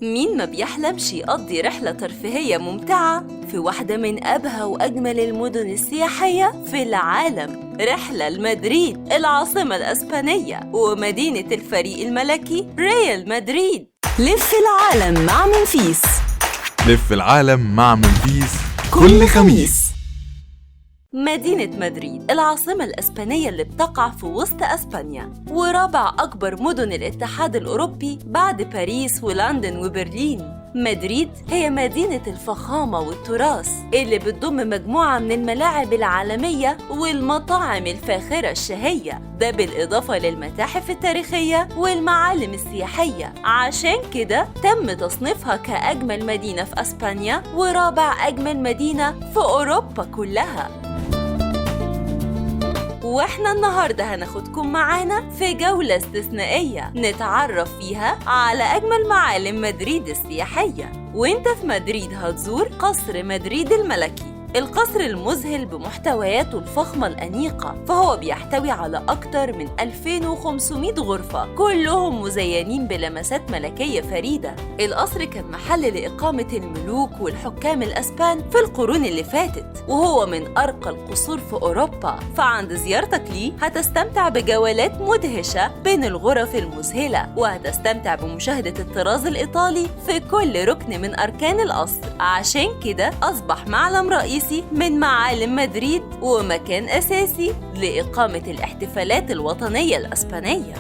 مين ما بيحلمش يقضي رحلة ترفيهية ممتعة في واحدة من أبهى وأجمل المدن السياحية في العالم؟ رحلة لمدريد العاصمة الإسبانية ومدينة الفريق الملكي ريال مدريد. لف العالم مع منفيس. لف العالم مع منفيس كل خميس. مدينة مدريد العاصمة الإسبانية اللي بتقع في وسط أسبانيا، ورابع أكبر مدن الاتحاد الأوروبي بعد باريس ولندن وبرلين. مدريد هي مدينة الفخامة والتراث اللي بتضم مجموعة من الملاعب العالمية والمطاعم الفاخرة الشهية، ده بالإضافة للمتاحف التاريخية والمعالم السياحية. عشان كده تم تصنيفها كأجمل مدينة في أسبانيا ورابع أجمل مدينة في أوروبا كلها. واحنا النهاردة هناخدكم معانا في جولة استثنائية نتعرف فيها على أجمل معالم مدريد السياحية. وانت في مدريد هتزور قصر مدريد الملكي، القصر المذهل بمحتوياته الفخمة الأنيقة، فهو بيحتوي على أكتر من 2500 غرفة كلهم مزينين بلمسات ملكية فريدة. القصر كان محل لإقامة الملوك والحكام الأسبان في القرون اللي فاتت، وهو من أرقى القصور في أوروبا. فعند زيارتك ليه هتستمتع بجولات مدهشة بين الغرف المذهلة، وهتستمتع بمشاهدة الطراز الإيطالي في كل ركن من أركان القصر. عشان كده أصبح معلم رئيسي من معالم مدريد ومكان أساسي لإقامة الاحتفالات الوطنية الإسبانية.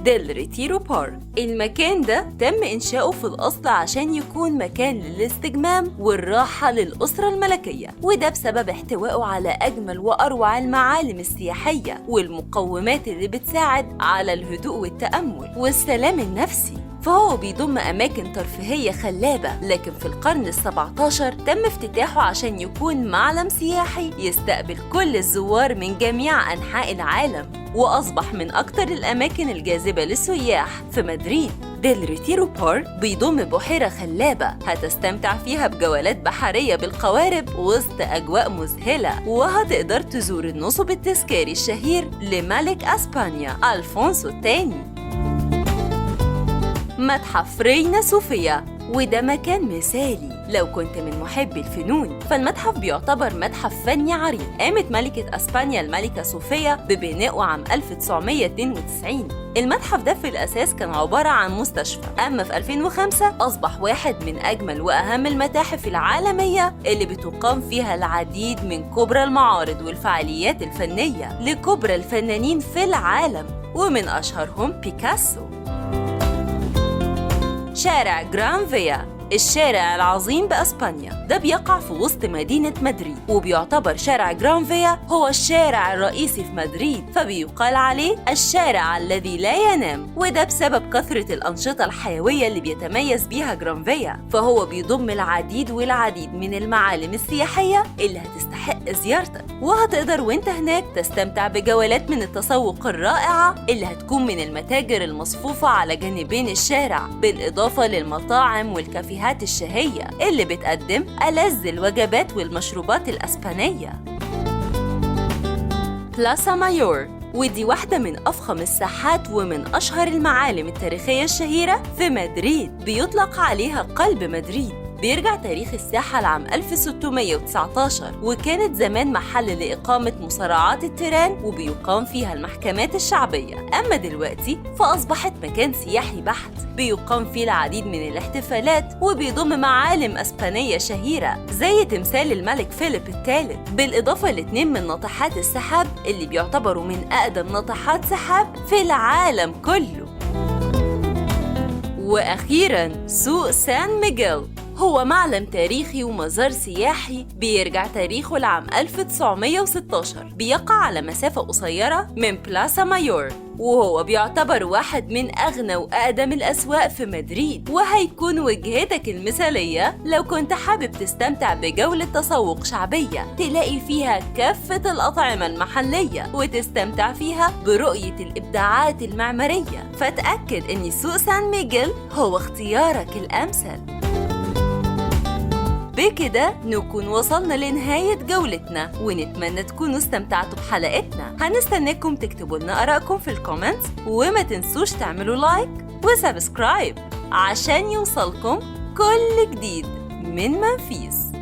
ديل ريتيرو بارك، المكان ده تم إنشاؤه في الأصل عشان يكون مكان للاستجمام والراحة للأسرة الملكية، وده بسبب احتوائه على أجمل وأروع المعالم السياحية والمقومات اللي بتساعد على الهدوء والتأمل والسلام النفسي. فهو بيضم أماكن ترفيهية خلابة، لكن في القرن ال17 تم افتتاحه عشان يكون معلم سياحي يستقبل كل الزوار من جميع أنحاء العالم، وأصبح من أكتر الأماكن الجاذبة للسياح في مدريد. ديل ريتيرو بارك بيضم بحيرة خلابة هتستمتع فيها بجولات بحرية بالقوارب وسط أجواء مذهلة، وهتقدر تزور النصب التذكاري الشهير لملك أسبانيا ألفونسو الثاني. متحف رينا صوفيا، وده مكان مثالي لو كنت من محبي الفنون. فالمتحف بيعتبر متحف فني عريق، قامت ملكة أسبانيا الملكة صوفيا ببنائه عام 1992. المتحف ده في الأساس كان عبارة عن مستشفى، أما في 2005 أصبح واحد من أجمل وأهم المتاحف العالمية اللي بتقام فيها العديد من كبرى المعارض والفعاليات الفنية لكبرى الفنانين في العالم، ومن أشهرهم بيكاسو. شارع جران فيا، الشارع العظيم بأسبانيا، ده بيقع في وسط مدينة مدريد، وبيعتبر شارع جران فيا هو الشارع الرئيسي في مدريد، فبيقال عليه الشارع الذي لا ينام، وده بسبب كثرة الأنشطة الحيوية اللي بيتميز بيها جران فيا. فهو بيضم العديد من المعالم السياحية اللي هتستحق زيارتك، وهتقدر وانت هناك تستمتع بجولات من التسوق الرائعة اللي هتكون من المتاجر المصفوفة على جانبين الشارع، بالإضافة للمطاعم والكافيهات الشهية اللي بتقدم ألذ الوجبات والمشروبات الأسبانية. بلاسا مايور، ودي واحدة من أفخم الساحات ومن أشهر المعالم التاريخية الشهيرة في مدريد، بيطلق عليها قلب مدريد. بيرجع تاريخ الساحة لعام 1619، وكانت زمان محل لإقامة مصارعات التيران وبيقام فيها المحكمات الشعبية. أما دلوقتي فأصبحت مكان سياحي بحت بيقام فيه العديد من الاحتفالات، وبيضم معالم أسبانية شهيرة زي تمثال الملك فيليب الثالث، بالإضافة ل2 من ناطحات السحاب اللي بيعتبروا من أقدم ناطحات سحاب في العالم كله. وأخيراً سوق سان ميغيل، هو معلم تاريخي ومزار سياحي بيرجع تاريخه لعام 1916، بيقع على مسافة قصيرة من بلاسا مايور، وهو بيعتبر واحد من أغنى وأقدم الأسواق في مدريد، وهيكون وجهتك المثالية لو كنت حابب تستمتع بجولة تسوق شعبية تلاقي فيها كافة الأطعمة المحلية وتستمتع فيها برؤية الإبداعات المعمارية. فتأكد إن سوق سان ميغيل هو اختيارك الأمثل. بكده نكون وصلنا لنهاية جولتنا، ونتمنى تكونوا استمتعتوا بحلقتنا. هنستناكم تكتبوا لنا آرائكم في الكومنتس، وما تنسوش تعملوا لايك وسبسكرايب عشان يوصلكم كل جديد من منفيس.